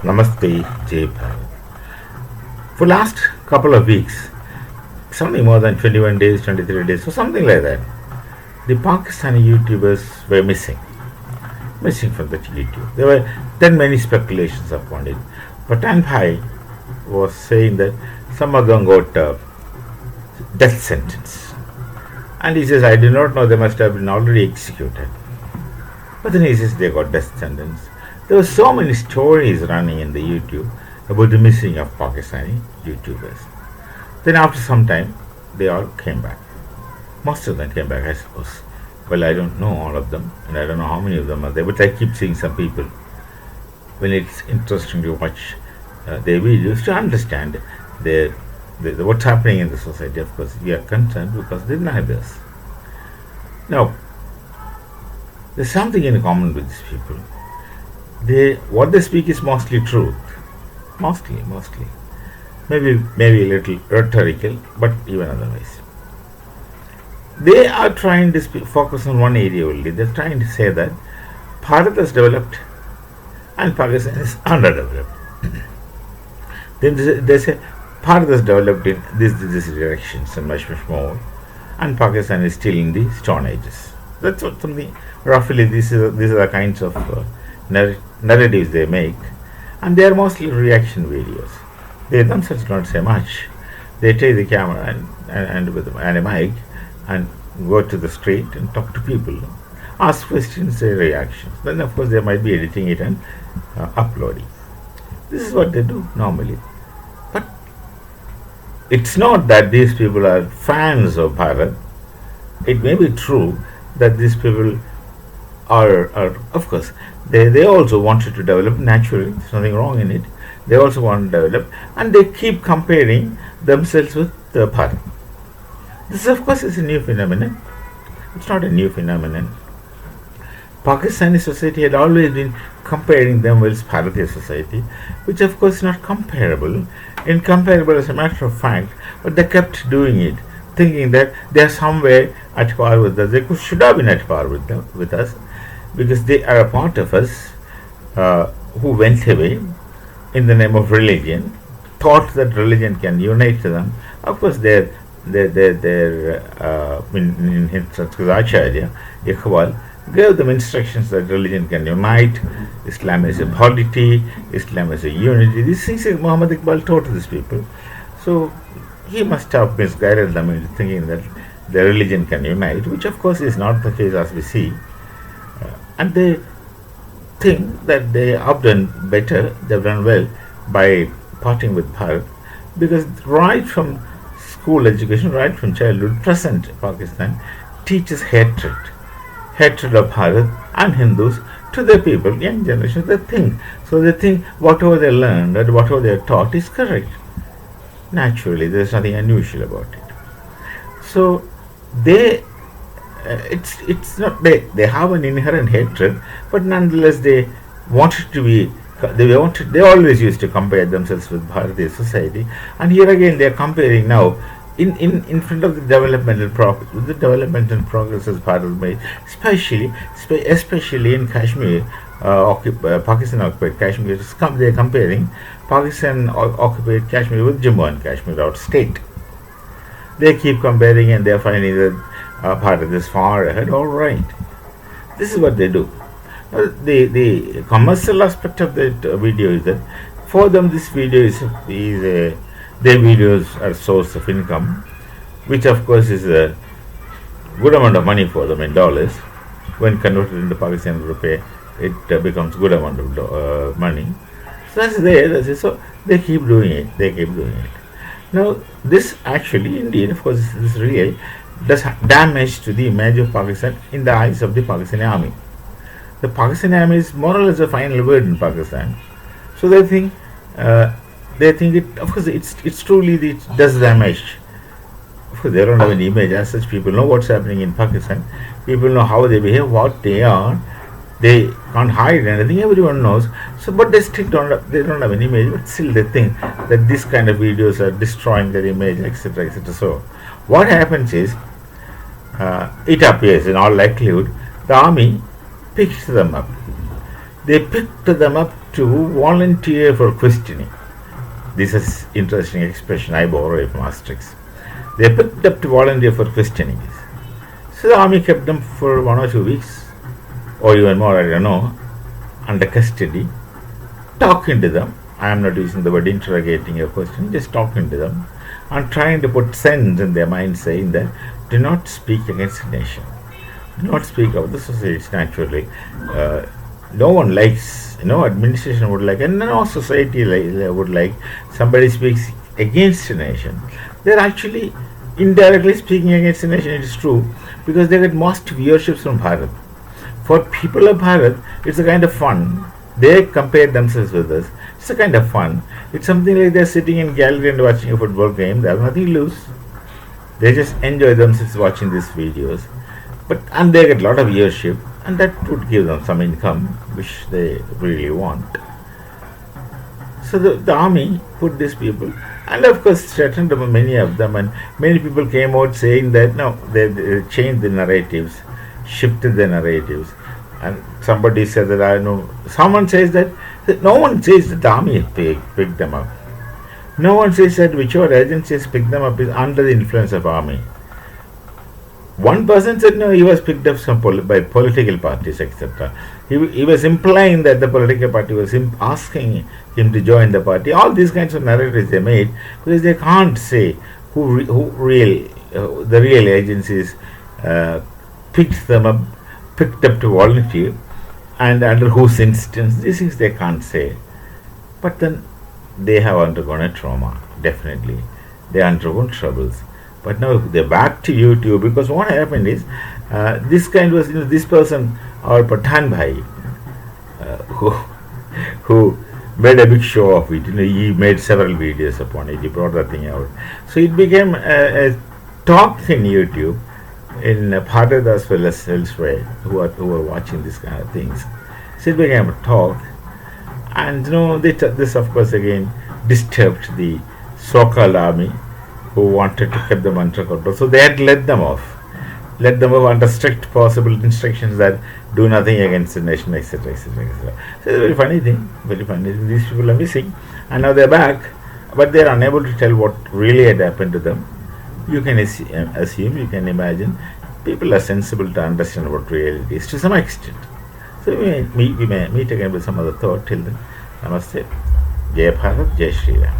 Namaste, Jay. For last couple of weeks, something more than 21 days, 23 days, or something like that, the Pakistani YouTubers were missing from the YouTube. There were then many speculations upon it. But Bhai was saying that some of them got death sentence. And he says, I do not know, they must have been already executed. But then he says they got death sentence. There were so many stories running in the YouTube about the missing of Pakistani YouTubers. Then after some time, they all came back. Most of them came back, I suppose. Well, I don't know all of them, and I don't know how many of them are there, but I keep seeing some people. When it's interesting to watch their videos to understand what's happening in the society. Of course, we are concerned because they deny this. Now, there's something in common with these people. What they speak is mostly truth. Mostly. Maybe a little rhetorical, but even otherwise. They are trying to focus on one area only. They're trying to say that Bharat is developed and Pakistan is underdeveloped. Then they say Bharat is developed in this directions and much more, and Pakistan is still in the Stone Ages. That's what something roughly. These are the kinds of narratives they make, and they are mostly reaction videos. They themselves don't say much. They take the camera and with a mic and go to the street and talk to people, ask questions, say reactions. Then of course they might be editing it and uploading. This is what they do normally. But it's not that these people are fans of Bharat. It may be true that these people are of course, they also wanted to develop naturally. There's nothing wrong in it. They also want to develop, and they keep comparing themselves with Bharat. This, of course, is a new phenomenon. It's not a new phenomenon. Pakistani society had always been comparing them with Bharatiya society, which of course is not comparable. Incomparable as a matter of fact, but they kept doing it, thinking that they are somewhere at par with us. They should have been at par with us, because they are a part of us who went away in the name of religion, thought that religion can unite them. Of course, in Acharya, Iqbal gave them instructions that religion can unite, Islam is a polity, Islam is a unity. These things Muhammad Iqbal taught these people. So he must have misguided them into thinking that the religion can unite, which of course is not the case as we see. And they think that they have done better, they've done well by parting with Bharat, because right from school education, right from childhood, present Pakistan teaches hatred of Bharat and Hindus to their people, young generations. They think whatever they learned and whatever they are taught is correct. Naturally, there's nothing unusual about it. So they it's not they have an inherent hatred, but nonetheless they wanted to be. They always used to compare themselves with Bharatiya society, and here again they are comparing now in front of the developmental progresses Bharat made, especially in Kashmir, Pakistan occupied Kashmir. They are comparing Pakistan occupied Kashmir with Jammu and Kashmir, our state. They keep comparing, and they are finding that Bharat is far ahead. All right, this is what they do. The commercial aspect of that video is that for them this video is their videos are a source of income, which of course is a good amount of money for them in dollars. When converted into Pakistani rupee, it becomes good amount of money. So that's it. So they keep doing it. Now this actually, indeed, of course, this is real, does damage to the image of Pakistan in the eyes of the Pakistani army. The Pakistani army is more or less the final word in Pakistan. So they think it. Of course, it's truly it does damage. Of course, they don't have an image as such. People know what's happening in Pakistan. People know how they behave, what they are. They can't hide anything. Everyone knows. So, but they still don't have an image. But still, they think that this kind of videos are destroying their image, etc., etc. So, what happens is, it appears in all likelihood, the army picks them up. they picked them up to volunteer for questioning. This is interesting expression I borrow from Asterix. They picked up to volunteer for questioning. So the army kept them for 1 or 2 weeks, or even more, I don't know, under custody, talking to them. I am not using the word interrogating or questioning, just talking to them and trying to put sense in their mind, saying that do not speak against the nation, do not speak of the society naturally. No one likes, no administration would like, and no society would like somebody speaks against the nation. They're actually indirectly speaking against the nation, it is true, because they get most viewerships from Bharat. For people of Bharat, it's a kind of fun. They compare themselves with us. It's a kind of fun. It's something like they're sitting in gallery and watching a football game. They have nothing to lose. They just enjoy themselves watching these videos. And they get a lot of viewership, and that would give them some income, which they really want. So the army put these people, and of course threatened many of them, and many people came out saying that no, they changed the narratives, shifted the narratives, and somebody said that I know. Someone says that no one says that the army picked them up. No one says that whichever agencies picked them up is under the influence of army. One person said no, he was picked up by political parties, etc. He was implying that the political party was asking him to join the party. All these kinds of narratives they made because they can't say the real agencies picked up to volunteer and under whose instance. These things they can't say. But then they have undergone a trauma, definitely. They undergone troubles. But now they're back to YouTube because what happened is this person or Pathan Bhai who made a big show of it. He made several videos upon it. He brought that thing out. So it became a talk in YouTube in Bharat as well as elsewhere who are watching this kind of things. So it became a talk, and this of course again disturbed the so-called army who wanted to keep them under control. So they had let them off under strict possible instructions that do nothing against the nation, etc., etc., etc. So it's a very funny thing. Very funny. These people are missing, and now they're back, but they're unable to tell what really had happened to them. You can assume, you can imagine, people are sensible to understand what reality is to some extent. So we may meet again with some other thought. Till then, Namaste. Jai Bharat, Jai Shri Ram.